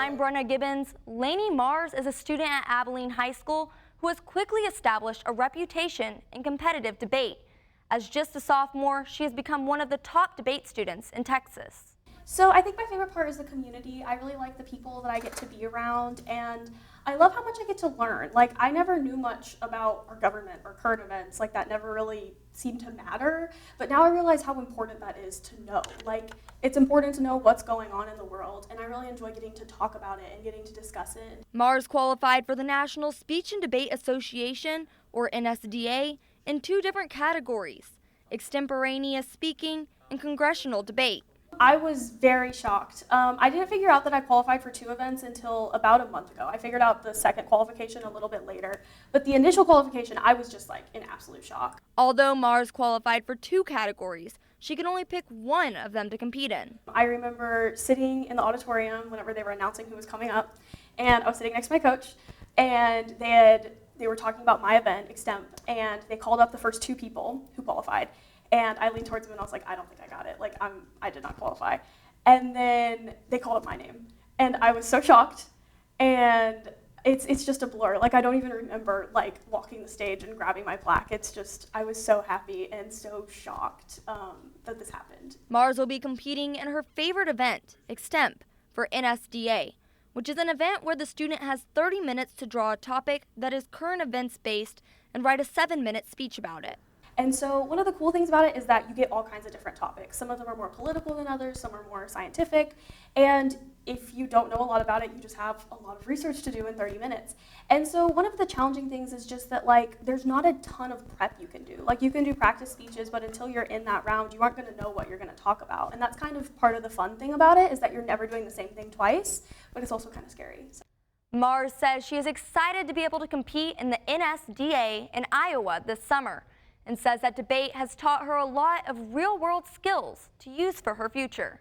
I'm Brenna Gibbons. Lainey Mars is a student at Abilene High School who has quickly established a reputation in competitive debate. As just a sophomore, she has become one of the top debate students in Texas. So I think my favorite part is the community. I really like the people that I get to be around, and I love how much I get to learn. Like, I never knew much about our government or current events. Like, that never really seemed to matter. But now I realize how important that is to know. Like, it's important to know what's going on in the world, and I really enjoy getting to talk about it and getting to discuss it. Mars qualified for the National Speech and Debate Association, or NSDA, in 2 different categories: extemporaneous speaking and congressional debate. I was very shocked. I didn't figure out that I qualified for 2 events until about a month ago. I figured out the second qualification a little bit later, but the initial qualification, I was just like in absolute shock. Although Mars qualified for 2 categories, she could only pick one of them to compete in. I remember sitting in the auditorium whenever they were announcing who was coming up, and I was sitting next to my coach, and they were talking about my event, Extemp, and they called up the first 2 people who qualified. And I leaned towards him and I was like, I don't think I got it. Like, I did not qualify. And then they called up my name. And I was so shocked. And it's just a blur. Like, I don't even remember, like, walking the stage and grabbing my plaque. It's just, I was so happy and so shocked that this happened. Mars will be competing in her favorite event, Extemp, for NSDA, which is an event where the student has 30 minutes to draw a topic that is current events based and write a 7-minute speech about it. And so one of the cool things about it is that you get all kinds of different topics. Some of them are more political than others, some are more scientific, and if you don't know a lot about it, you just have a lot of research to do in 30 minutes. And so one of the challenging things is just that, like, there's not a ton of prep you can do. Like, you can do practice speeches, but until you're in that round, you aren't going to know what you're going to talk about. And that's kind of part of the fun thing about it, is that you're never doing the same thing twice, but it's also kind of scary. Mars says she is excited to be able to compete in the NSDA in Iowa this summer, and says that debate has taught her a lot of real-world skills to use for her future.